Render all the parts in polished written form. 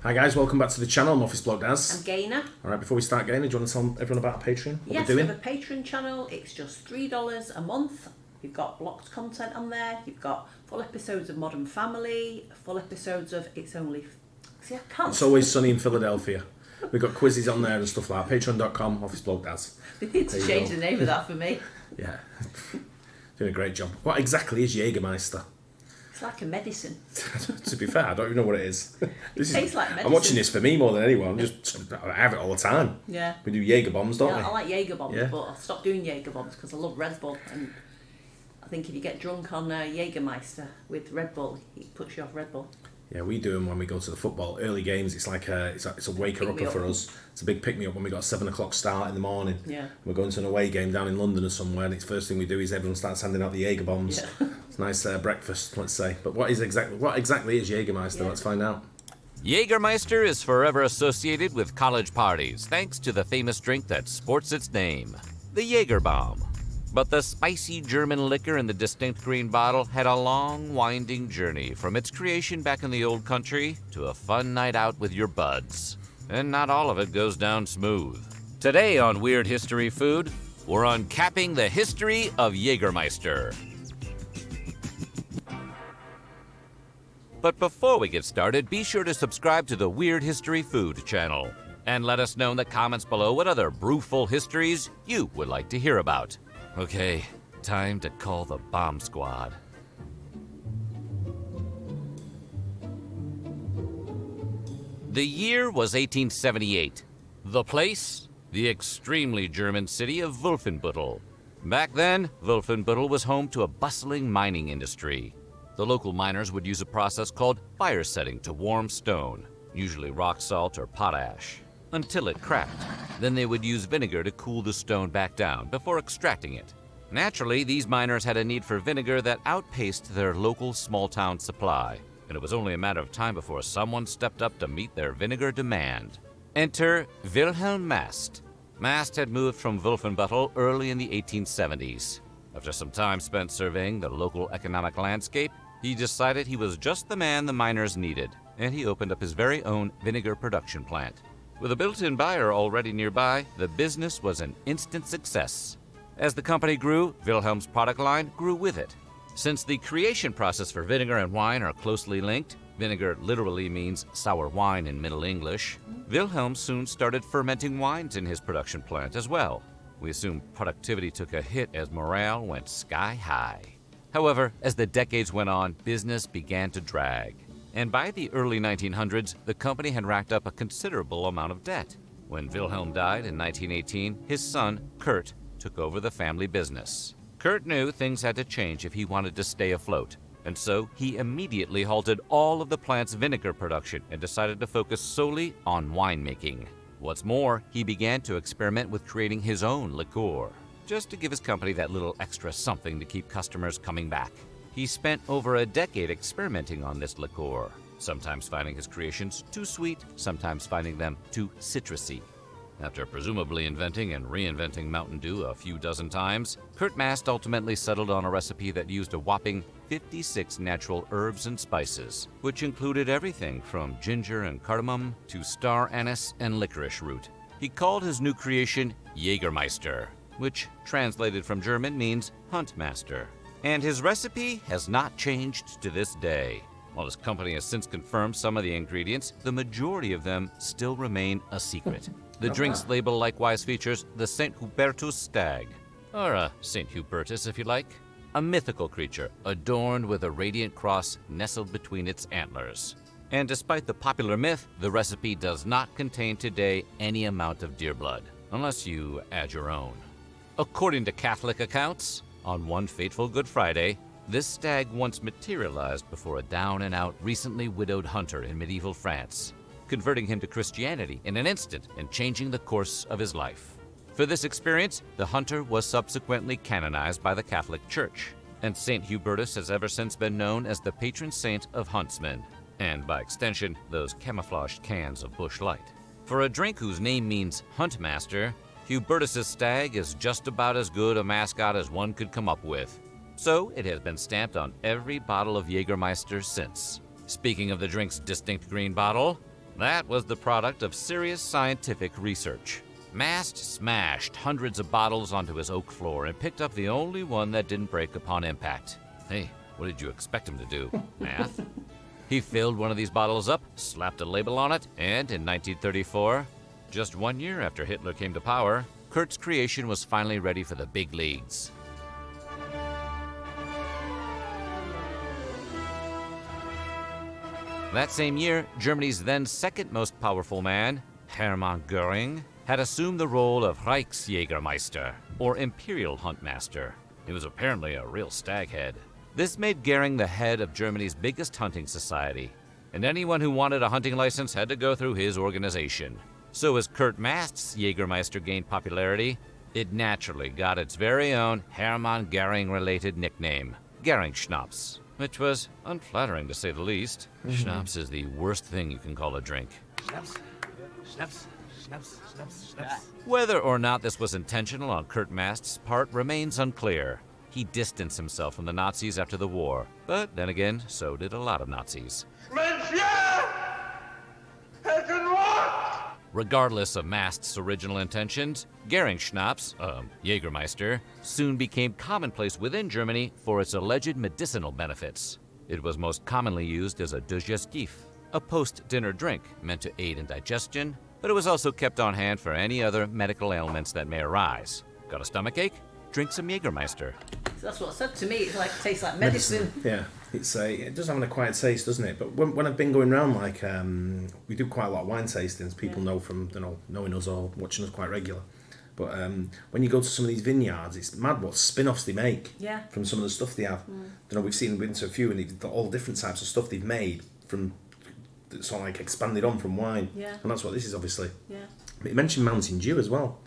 Hi guys, welcome back to the channel. I'm Office Bloke Daz. And Gaynor. Alright, before we start, Gaynor, do you want to tell everyone about our Patreon? Yes, we have a Patreon channel. It's just $3 a month. You've got blocked content on there. You've got full episodes of Modern Family, full episodes of It's Only... See, I can't... It's Always Sunny in Philadelphia. We've got quizzes on there and stuff like that. Patreon.com, Office Bloke Daz. They need to change the name of that for me. Yeah. Doing a great job. What exactly is Jägermeister? It's like a medicine. To be fair, I don't even know what it is. It tastes like medicine. I'm watching this for me more than anyone. I have it all the time. Yeah. We do Jaeger bombs, don't we? I like Jaeger bombs, but I've stopped doing Jaeger bombs because I love Red Bull. And I think if you get drunk on Jägermeister with Red Bull, it puts you off Red Bull. Yeah, we do them when we go to the football early games. It's like a waker-upper for us. It's a big pick-me-up when we got a 7 o'clock start in the morning. Yeah. We're going to an away game down in London or somewhere, and it's first thing we do is everyone starts handing out the Jaeger bombs. Yeah. It's a nice breakfast, let's say. But what exactly is Jägermeister? Yeah. Let's find out. Jägermeister is forever associated with college parties, thanks to the famous drink that sports its name, the Jaeger bomb. But the spicy German liquor in the distinct green bottle had a long, winding journey from its creation back in the old country to a fun night out with your buds. And not all of it goes down smooth. Today on Weird History Food, we're uncapping the history of Jägermeister. But before we get started, be sure to subscribe to the Weird History Food channel. And let us know in the comments below what other brewful histories you would like to hear about. Okay, time to call the bomb squad. The year was 1878. The place? The extremely German city of Wolfenbüttel. Back then, Wolfenbüttel was home to a bustling mining industry. The local miners would use a process called fire setting to warm stone, usually rock salt or potash, until it cracked. Then they would use vinegar to cool the stone back down before extracting it. Naturally, these miners had a need for vinegar that outpaced their local small-town supply, and it was only a matter of time before someone stepped up to meet their vinegar demand. Enter Wilhelm Mast. Mast had moved from Wolfenbüttel early in the 1870s. After some time spent surveying the local economic landscape, he decided he was just the man the miners needed, and he opened up his very own vinegar production plant. With a built-in buyer already nearby, the business was an instant success. As the company grew, Wilhelm's product line grew with it. Since the creation process for vinegar and wine are closely linked, vinegar literally means sour wine in Middle English, Wilhelm soon started fermenting wines in his production plant as well. We assume productivity took a hit as morale went sky high. However, as the decades went on, business began to drag. And by the early 1900s, the company had racked up a considerable amount of debt. When Wilhelm died in 1918, his son, Kurt, took over the family business. Kurt knew things had to change if he wanted to stay afloat, and so he immediately halted all of the plant's vinegar production and decided to focus solely on winemaking. What's more, he began to experiment with creating his own liqueur, just to give his company that little extra something to keep customers coming back. He spent over a decade experimenting on this liqueur, sometimes finding his creations too sweet, sometimes finding them too citrusy. After presumably inventing and reinventing Mountain Dew a few dozen times, Kurt Mast ultimately settled on a recipe that used a whopping 56 natural herbs and spices, which included everything from ginger and cardamom to star anise and licorice root. He called his new creation Jägermeister, which translated from German means hunt master. And his recipe has not changed to this day. While his company has since confirmed some of the ingredients, the majority of them still remain a secret. The drink's label likewise features the St. Hubertus stag, or a St. Hubertus if you like, a mythical creature adorned with a radiant cross nestled between its antlers. And despite the popular myth, the recipe does not contain today any amount of deer blood, unless you add your own. According to Catholic accounts, on one fateful Good Friday, this stag once materialized before a down-and-out, recently widowed hunter in medieval France, converting him to Christianity in an instant and changing the course of his life. For this experience, the hunter was subsequently canonized by the Catholic Church, and St. Hubertus has ever since been known as the patron saint of huntsmen, and by extension, those camouflaged cans of Busch Light. For a drink whose name means hunt master, Hubertus' stag is just about as good a mascot as one could come up with. So it has been stamped on every bottle of Jägermeister since. Speaking of the drink's distinct green bottle, That was the product of serious scientific research. Mast smashed hundreds of bottles onto his oak floor and picked up the only one that didn't break upon impact. Hey, what did you expect him to do? Math? He filled one of these bottles up, slapped a label on it, and in 1934, just 1 year after Hitler came to power, Kurt's creation was finally ready for the big leagues. That same year, Germany's then second most powerful man, Hermann Göring, had assumed the role of Reichsjägermeister, or Imperial Huntmaster. He was apparently a real staghead. This made Göring the head of Germany's biggest hunting society, and anyone who wanted a hunting license had to go through his organization. So as Kurt Mast's Jägermeister gained popularity, it naturally got its very own Hermann Göring-related nickname, Göring-Schnaps, which was unflattering to say the least. Schnapps is the worst thing you can call a drink. Schnaps, schnaps, schnaps, schnaps, schnaps. Whether or not this was intentional on Kurt Mast's part remains unclear. He distanced himself from the Nazis after the war, but then again, so did a lot of Nazis. Regardless of Mast's original intentions, Göring-Schnaps, Jägermeister, soon became commonplace within Germany for its alleged medicinal benefits. It was most commonly used as a digestif, a post-dinner drink meant to aid in digestion, but it was also kept on hand for any other medical ailments that may arise. Got a stomachache? Drink some Jägermeister. So that's what I said to me. It's like tastes like medicine. Yeah, it does have an acquired taste, doesn't it? But when I've been going around, like we do quite a lot of wine tastings. People know from knowing us or watching us quite regular. But when you go to some of these vineyards, it's mad what spin-offs they make from some of the stuff they have. We've been to a few, and they've got all different types of stuff they've made from sort of like expanded on from wine. Yeah. And that's what this is, obviously. Yeah. But you mentioned Mountain Dew as well.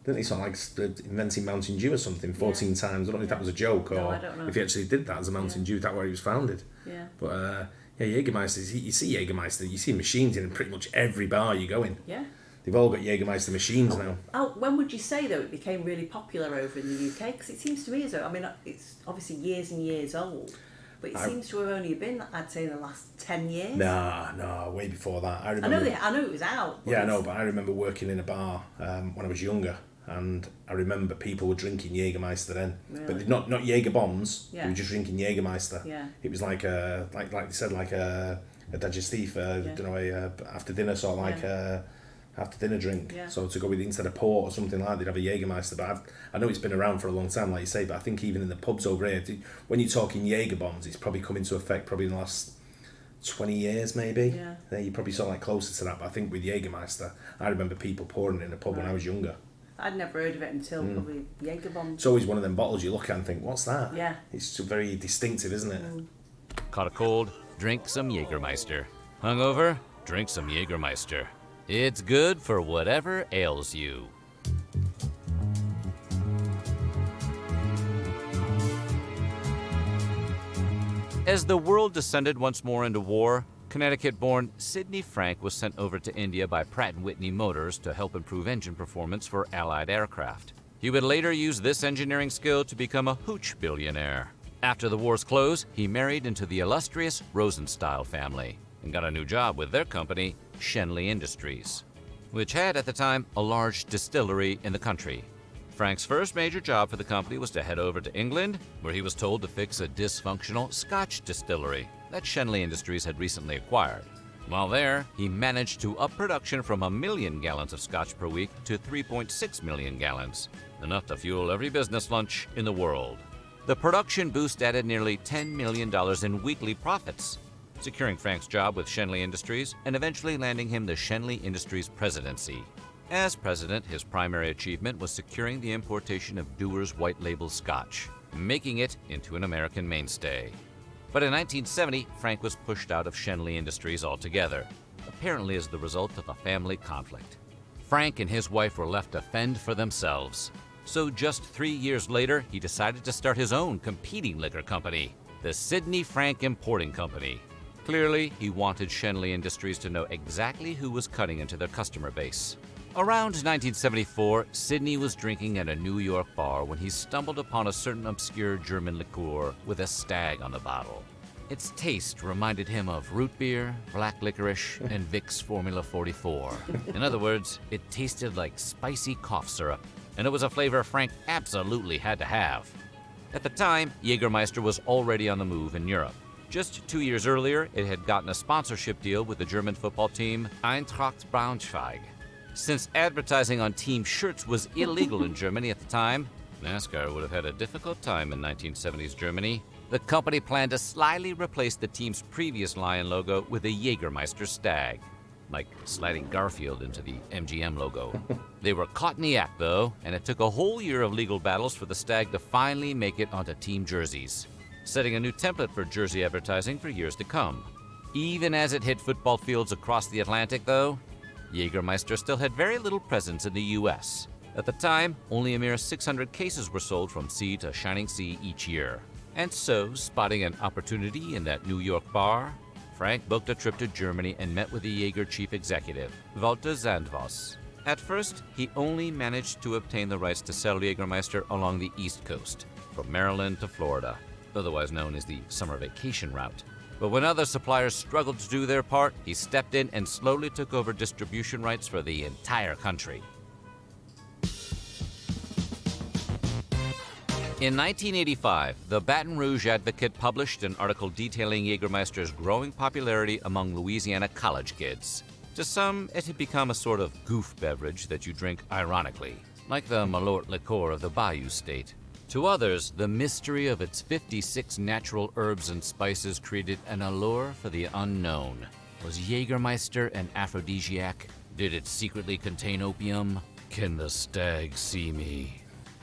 Didn't he sort of like inventing Mountain Dew or something 14 times? I don't know if that was a joke or if he actually did that as a Mountain Dew, that's where he was founded. Yeah. But Jägermeister, you see Jägermeister, you see machines in pretty much every bar you go in. Yeah. They've all got Jägermeister machines now. Oh, when would you say, though, it became really popular over in the UK? Because it seems to me as though, it's obviously years and years old, but it seems to have only been, I'd say, in the last 10 years. No, way before that. I know it was out. Yeah, I know, but I remember working in a bar when I was younger, and I remember people were drinking Jägermeister then. Really? But not Jäger bombs, they were just drinking Jägermeister. Yeah. It was like like they said, like a digestif, after dinner, sort of like after dinner drink. Yeah. So to go with instead of port or something like that, they'd have a Jägermeister. But I know it's been around for a long time, like you say, but I think even in the pubs over here, when you're talking Jäger bombs, it's probably come into effect probably in the last 20 years maybe. Yeah. You're probably sort of like closer to that, but I think with Jägermeister, I remember people pouring it in a pub when I was younger. I'd never heard of it until probably Jäger bombs. It's always one of them bottles you look at and think, what's that? Yeah. It's very distinctive, isn't it? Caught a cold? Drink some Jägermeister. Hungover? Drink some Jägermeister. It's good for whatever ails you. As the world descended once more into war, Connecticut-born Sidney Frank was sent over to India by Pratt & Whitney Motors to help improve engine performance for Allied aircraft. He would later use this engineering skill to become a hooch billionaire. After the war's close, he married into the illustrious Rosenstyle family and got a new job with their company, Schenley Industries, which had at the time a large distillery in the country. Frank's first major job for the company was to head over to England, where he was told to fix a dysfunctional Scotch distillery that Schenley Industries had recently acquired. While there, he managed to up production from 1 million gallons of Scotch per week to 3.6 million gallons, enough to fuel every business lunch in the world. The production boost added nearly $10 million in weekly profits, securing Frank's job with Schenley Industries and eventually landing him the Schenley Industries presidency. As president, his primary achievement was securing the importation of Dewar's White Label Scotch, making it into an American mainstay. But in 1970, Frank was pushed out of Schenley Industries altogether, apparently as the result of a family conflict. Frank and his wife were left to fend for themselves. So just 3 years later, he decided to start his own competing liquor company, the Sidney Frank Importing Company. Clearly, he wanted Schenley Industries to know exactly who was cutting into their customer base. Around 1974, Sidney was drinking at a New York bar when he stumbled upon a certain obscure German liqueur with a stag on the bottle. Its taste reminded him of root beer, black licorice, and Vicks Formula 44. In other words, it tasted like spicy cough syrup, and it was a flavor Frank absolutely had to have. At the time, Jägermeister was already on the move in Europe. Just 2 years earlier, it had gotten a sponsorship deal with the German football team Eintracht Braunschweig. Since advertising on team shirts was illegal in Germany at the time, NASCAR would have had a difficult time in 1970s Germany. The company planned to slyly replace the team's previous lion logo with a Jägermeister stag, like sliding Garfield into the MGM logo. They were caught in the act, though, and it took a whole year of legal battles for the stag to finally make it onto team jerseys, setting a new template for jersey advertising for years to come. Even as it hit football fields across the Atlantic, though, Jägermeister still had very little presence in the U.S. At the time, only a mere 600 cases were sold from Sea to Shining Sea each year. And so, spotting an opportunity in that New York bar, Frank booked a trip to Germany and met with the Jaeger chief executive, Walter Zandvoss. At first, he only managed to obtain the rights to sell Jägermeister along the East Coast, from Maryland to Florida, otherwise known as the summer vacation route. But when other suppliers struggled to do their part, he stepped in and slowly took over distribution rights for the entire country. In 1985, the Baton Rouge Advocate published an article detailing Jägermeister's growing popularity among Louisiana college kids. To some, it had become a sort of goof beverage that you drink ironically, like the Malort liqueur of the Bayou State. To others, the mystery of its 56 natural herbs and spices created an allure for the unknown. Was Jägermeister an aphrodisiac? Did it secretly contain opium? Can the stag see me?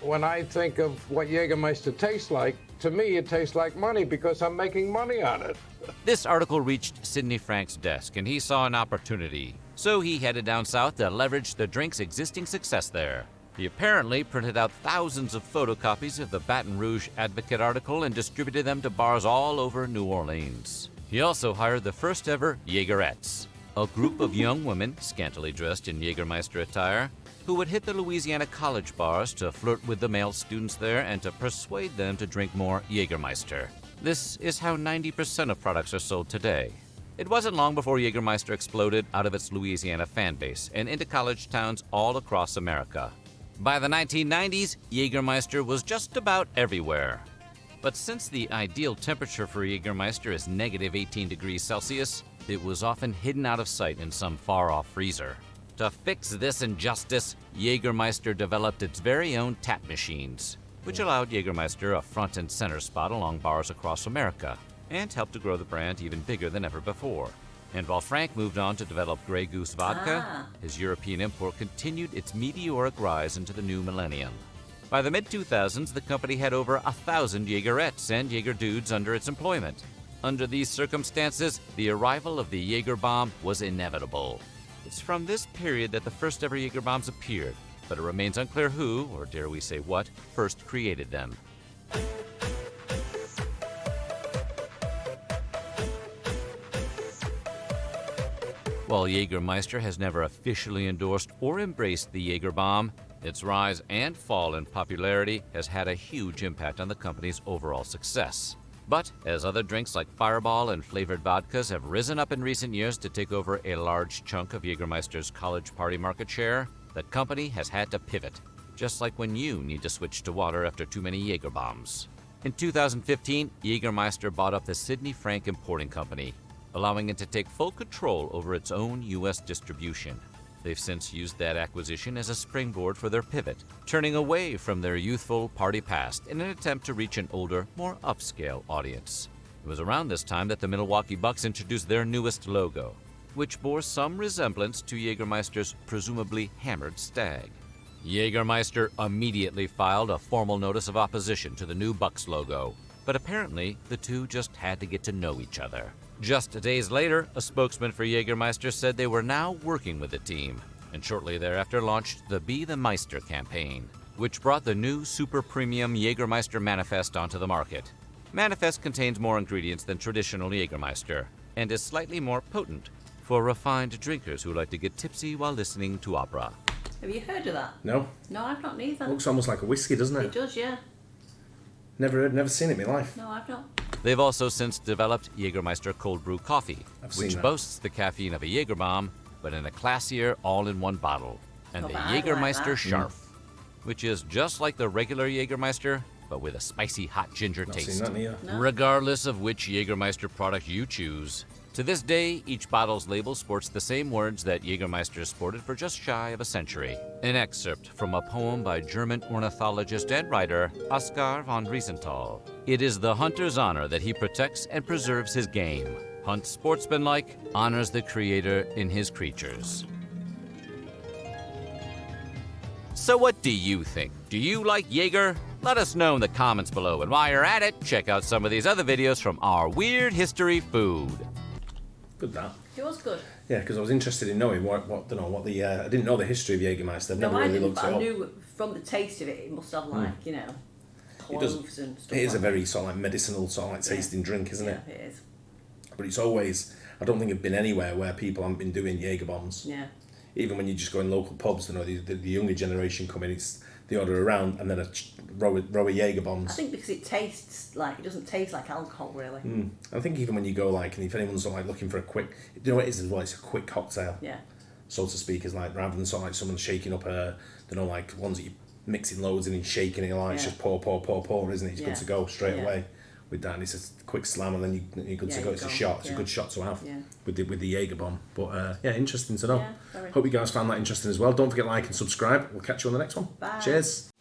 When I think of what Jägermeister tastes like, to me it tastes like money because I'm making money on it. This article reached Sidney Frank's desk, and he saw an opportunity. So he headed down south to leverage the drink's existing success there. He apparently printed out thousands of photocopies of the Baton Rouge Advocate article and distributed them to bars all over New Orleans. He also hired the first ever Jägerettes, a group of young women, scantily dressed in Jägermeister attire, who would hit the Louisiana college bars to flirt with the male students there and to persuade them to drink more Jägermeister. This is how 90% of products are sold today. It wasn't long before Jägermeister exploded out of its Louisiana fan base and into college towns all across America. By the 1990s, Jägermeister was just about everywhere. But since the ideal temperature for Jägermeister is negative 18 degrees Celsius, it was often hidden out of sight in some far-off freezer. To fix this injustice, Jägermeister developed its very own tap machines, which allowed Jägermeister a front and center spot along bars across America, and helped to grow the brand even bigger than ever before. And while Frank moved on to develop Grey Goose vodka, his European import continued its meteoric rise into the new millennium. By the mid-2000s, the company had over 1,000 Jägerettes and Jaeger dudes under its employment. Under these circumstances, the arrival of the Jaeger bomb was inevitable. It's from this period that the first ever Jaeger bombs appeared, but it remains unclear who, or dare we say what, first created them. While Jägermeister has never officially endorsed or embraced the Jaeger bomb, its rise and fall in popularity has had a huge impact on the company's overall success. But as other drinks like Fireball and flavored vodkas have risen up in recent years to take over a large chunk of Jägermeister's college party market share, the company has had to pivot, just like when you need to switch to water after too many Jaeger bombs. In 2015, Jägermeister bought up the Sidney Frank Importing Company, allowing it to take full control over its own U.S. distribution. They've since used that acquisition as a springboard for their pivot, turning away from their youthful party past in an attempt to reach an older, more upscale audience. It was around this time that the Milwaukee Bucks introduced their newest logo, which bore some resemblance to Jägermeister's presumably hammered stag. Jägermeister immediately filed a formal notice of opposition to the new Bucks logo, but apparently the two just had to get to know each other. Just days later, a spokesman for Jägermeister said they were now working with the team, and shortly thereafter launched the Be the Meister campaign, which brought the new super premium Jägermeister Manifest onto the market. Manifest contains more ingredients than traditional Jägermeister, and is slightly more potent for refined drinkers who like to get tipsy while listening to opera. Have you heard of that? No. No, I've not neither. Looks almost like a whiskey, doesn't It it? does, yeah. Never seen it in my life. No, I've not. They've also since developed Jägermeister cold brew coffee, I've seen which that. boasts the caffeine of a Jaeger bomb, but in a classier all-in-one bottle. And Not the bad, I like Jägermeister that. Scharf, which is just like the regular Jägermeister, but with a spicy hot ginger Not taste. seen that neither. No. Regardless of which Jägermeister product you choose, to this day, each bottle's label sports the same words that Jägermeister sported for just shy of a century. An excerpt from a poem by German ornithologist and writer Oskar von Riesenthal. It is the hunter's honor that he protects and preserves his game. Hunts sportsmanlike, honors the creator in his creatures. So what do you think? Do you like Jaeger? Let us know in the comments below, and while you're at it, check out some of these other videos from our Weird History Food. Good that. It was good. Yeah, because I was interested in knowing what the I didn't know the history of Jägermeister. I've never I really didn't, looked but it I up. knew from the taste of it, it must have like, It cloves and stuff. It is like a very sort of like medicinal sort of like tasting drink, isn't that. it? Yeah, it is. But it's always, I don't think I've been anywhere where people haven't been doing Jaeger bombs. Yeah. Even when you just go in local pubs, the younger generation come in, it's they order around and then a row of Jaeger bombs. I think because it tastes like, it doesn't taste like alcohol really. I think even when you go like, and if anyone's sort of like looking for a quick, you know what it is as well, it's a quick cocktail, Yeah. so to speak, is like rather than sort of like someone shaking up like ones that you mixing loads in and shaking it, like it's Yeah. just pour, isn't it? It's Yeah. good to go straight Yeah. away with that, and it's a quick slam and then you're good Yeah, to go. you It's a go. shot. It's a Yeah. good shot to have Yeah. with the Jaeger bomb. But yeah, interesting to know. Yeah, very. Hope you guys found that interesting as well. Don't forget to like and subscribe. We'll catch you on the next one. Bye. Cheers.